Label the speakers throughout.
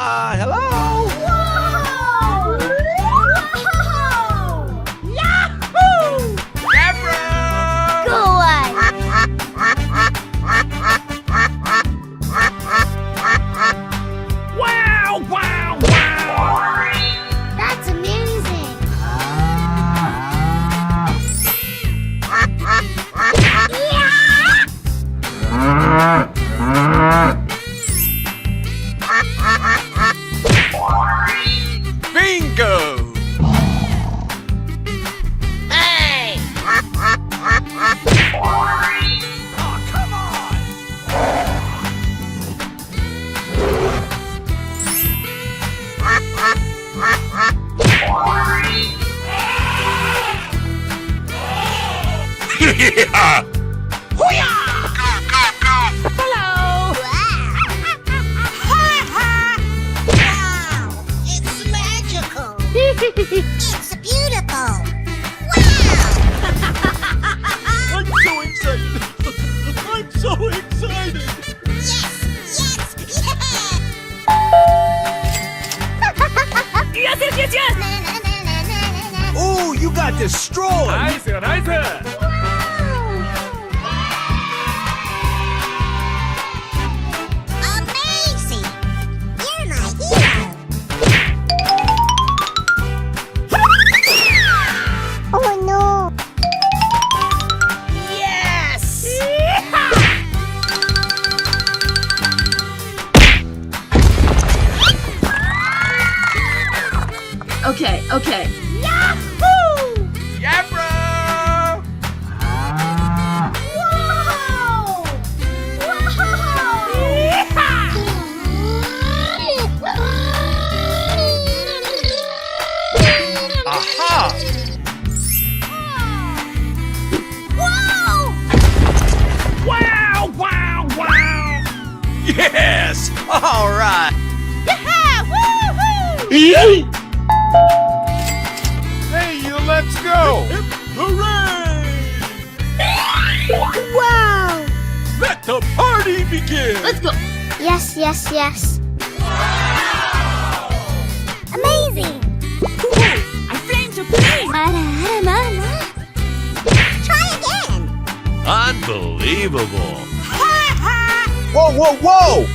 Speaker 1: Hello?
Speaker 2: Whoa! Whoa! Yahoo!
Speaker 1: Deborah!
Speaker 2: Go on!
Speaker 1: Wow, wow, wow!
Speaker 2: That's amazing!
Speaker 1: Bingo!
Speaker 2: Hey!
Speaker 1: Oh, come on! Yeah! Hoo-yah! Go, go, go!
Speaker 2: Hello!
Speaker 3: Wow! It's magical! It's beautiful! Wow!
Speaker 1: I'm so excited! I'm so excited!
Speaker 3: Yes! Yes!
Speaker 2: Yes, yes, yes, yes!
Speaker 1: Oh, you got destroyed!
Speaker 4: Nice, nice.
Speaker 3: Amazing! You're my hero! Oh no!
Speaker 2: Yes!
Speaker 5: Okay, okay.
Speaker 2: Yahoo!
Speaker 1: Deborah!
Speaker 2: Whoa!
Speaker 1: Aha!
Speaker 2: Whoa!
Speaker 1: Wow, wow, wow! Yes! All right!
Speaker 2: Yeah! Woohoo!
Speaker 1: Hey, let's go! Hooray!
Speaker 2: Wow!
Speaker 1: Let the party begin!
Speaker 5: Let's go.
Speaker 2: Yes, yes, yes. Amazing!
Speaker 5: I flame to play.
Speaker 3: Try again!
Speaker 1: Unbelievable! Whoa, whoa, whoa!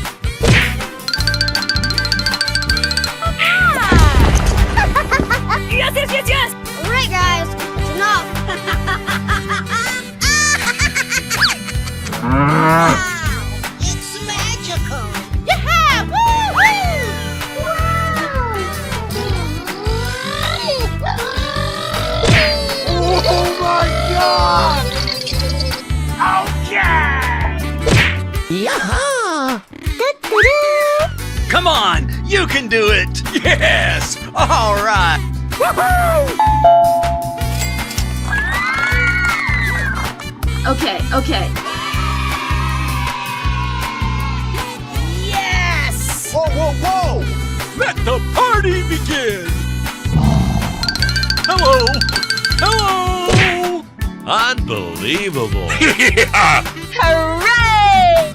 Speaker 2: Yes, yes, yes, yes! All right, guys. It's enough.
Speaker 3: Wow! It's magical!
Speaker 2: Yeah! Woohoo!
Speaker 1: Oh my God! Okay!
Speaker 2: Yaha!
Speaker 1: Come on, you can do it! Yes! All right!
Speaker 5: Okay, okay.
Speaker 2: Yes!
Speaker 1: Whoa, whoa, whoa! Let the party begin! Hello! Hello! Unbelievable! Yeah!
Speaker 2: Hooray!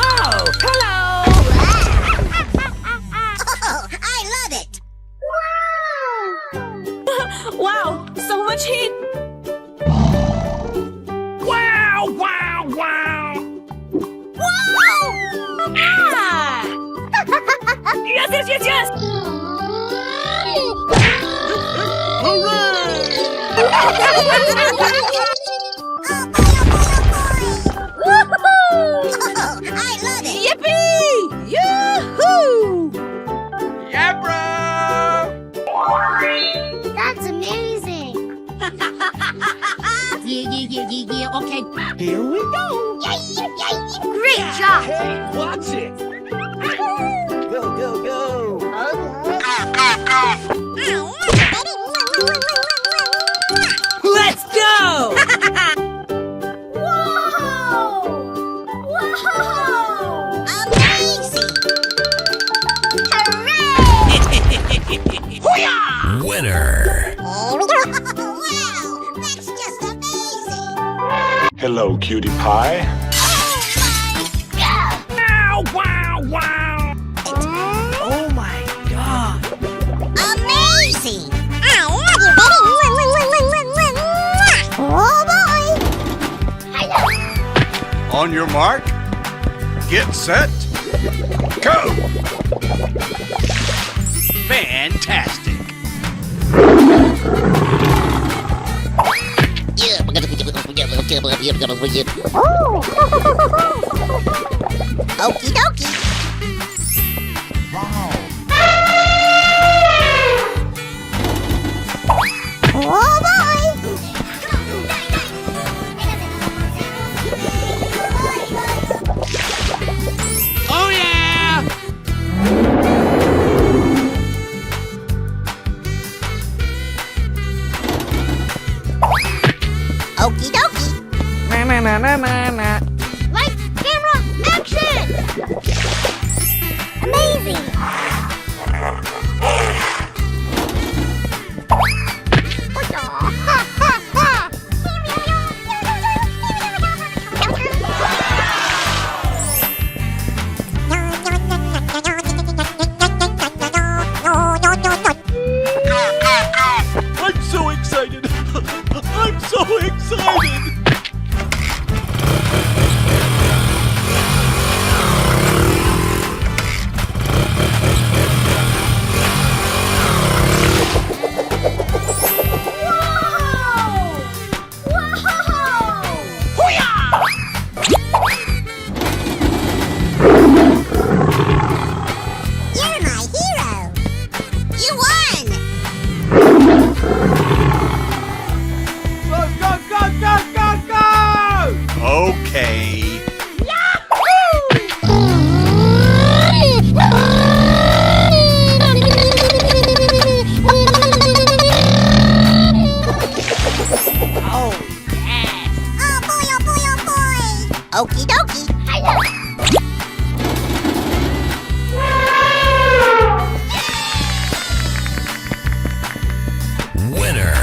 Speaker 2: Oh, hello!
Speaker 3: Oh, I love it!
Speaker 5: Wow, so much heat.
Speaker 1: Wow, wow, wow!
Speaker 2: Whoa! Ah! Yes, yes, yes, yes! Woohoo!
Speaker 3: Oh, I love it!
Speaker 2: Yippee! Yoo-hoo!
Speaker 1: Deborah!
Speaker 2: That's amazing!
Speaker 5: Yeah, okay.
Speaker 1: Here we go!
Speaker 2: Great job!
Speaker 1: Hey, watch it! Go, go, go!
Speaker 5: Let's go.
Speaker 2: Whoa! Whoa!
Speaker 3: Amazing!
Speaker 2: Hooray!
Speaker 1: Winner!
Speaker 3: Here we go! Wow! That's just amazing!
Speaker 6: Hello, cutie pie.
Speaker 3: Oh my God!
Speaker 1: On your mark, get set, go! Fantastic!
Speaker 3: Okie dokie. Oh boy!
Speaker 1: Oh yeah!
Speaker 3: Okie dokie.
Speaker 2: Lights, camera, action! Amazing!
Speaker 1: I'm so excited! I'm so excited!
Speaker 3: You're my hero. You won.
Speaker 1: Go! Okay.
Speaker 3: Oh boy, oh boy, oh boy. Okie dokie.
Speaker 1: Winner!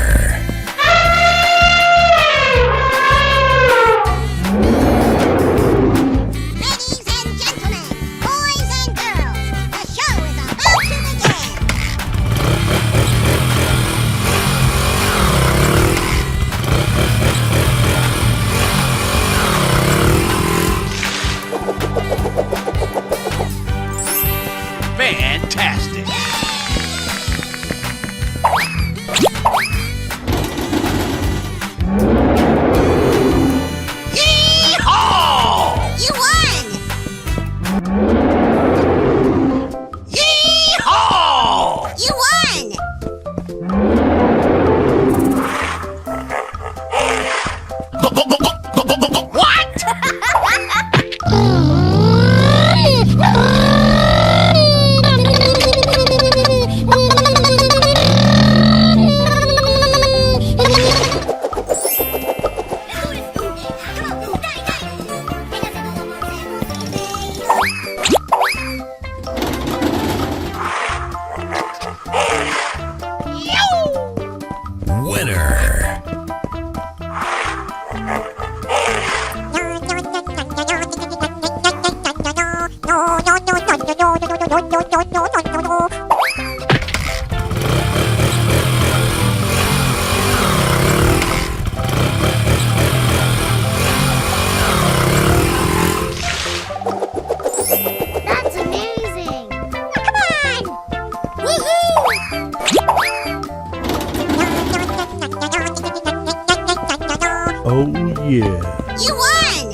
Speaker 3: Ladies and gentlemen, boys and girls, the show is about to begin.
Speaker 1: Fantastic! Yee-haw!
Speaker 3: You won.
Speaker 1: Yee-haw!
Speaker 3: You won.
Speaker 1: What? Winner!
Speaker 2: That's amazing!
Speaker 3: Come on. Woohoo!
Speaker 1: Oh yeah!
Speaker 3: You won.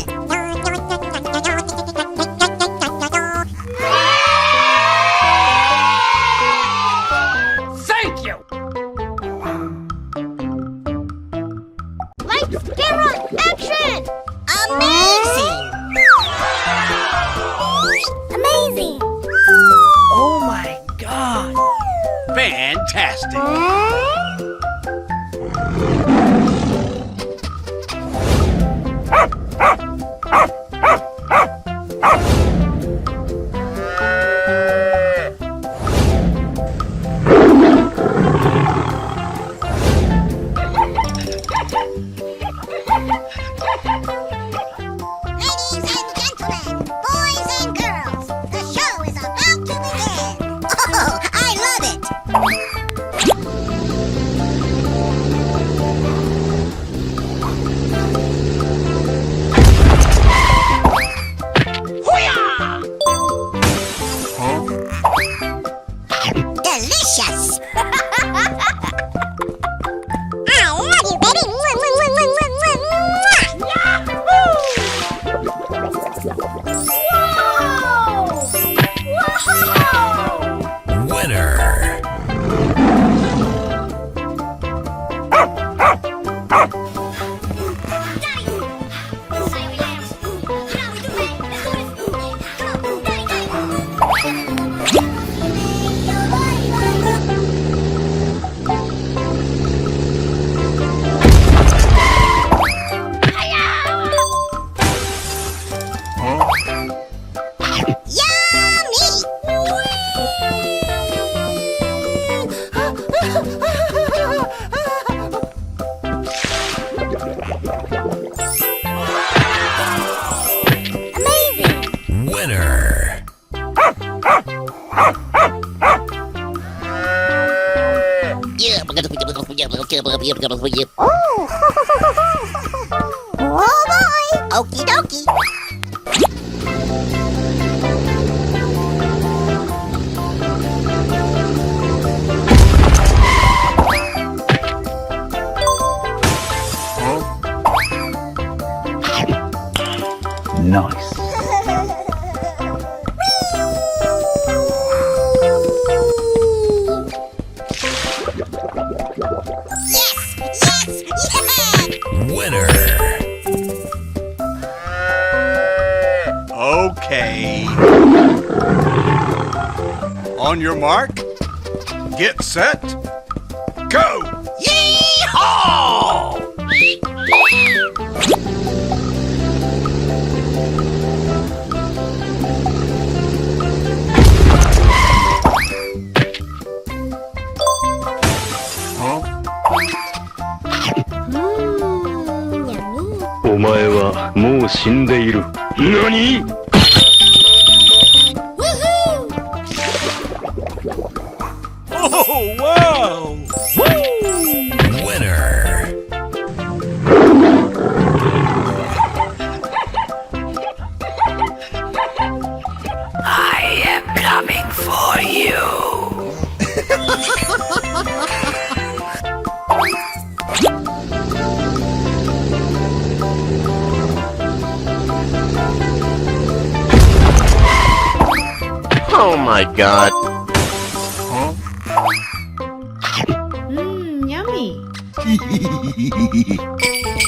Speaker 1: Thank you!
Speaker 2: Lights, camera, action!
Speaker 3: Amazing.
Speaker 2: Amazing!
Speaker 5: Oh my god.
Speaker 1: Fantastic!
Speaker 3: Ladies and gentlemen, boys and girls, the show is about to begin. Oh, I love it.
Speaker 4: Winner.
Speaker 3: Oh boy! Okie dokie!
Speaker 5: Nice.
Speaker 3: Yes! Yes! Yes!
Speaker 4: Winner.
Speaker 6: Okay. On your mark, get set, go!
Speaker 4: Yee-haw!
Speaker 2: Yummy.
Speaker 7: お前はもう死んでいる。何？
Speaker 6: Oh, wow!
Speaker 4: Winner. I am coming for you.
Speaker 7: Oh my god.
Speaker 2: Yummy.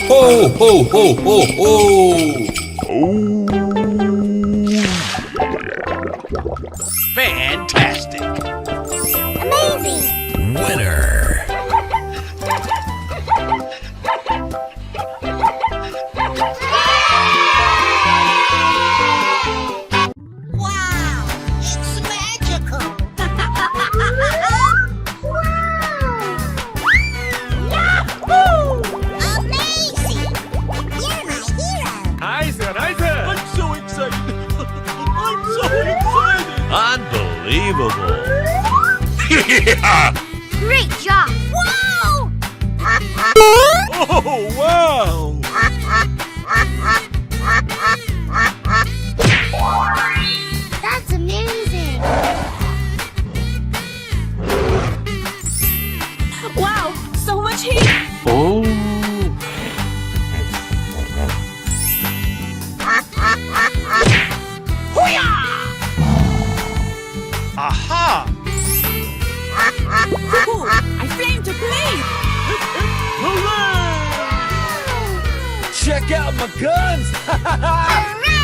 Speaker 4: Ho, ho, ho, ho, ho.
Speaker 6: Fantastic!
Speaker 3: Amazing!
Speaker 4: Winner.
Speaker 3: Wow! It's magical! Yahoo! Amazing! You're my hero!
Speaker 6: Nice, nice! I'm so excited! I'm so excited!
Speaker 4: Unbelievable.
Speaker 2: Great job.
Speaker 3: Wow!
Speaker 6: Oh, wow!
Speaker 2: That's amazing. Wow, so much heat.
Speaker 7: おお。
Speaker 6: Aha!
Speaker 2: Cool. I flame to play.
Speaker 6: Hooray!
Speaker 1: Check out my guns!
Speaker 3: Hooray!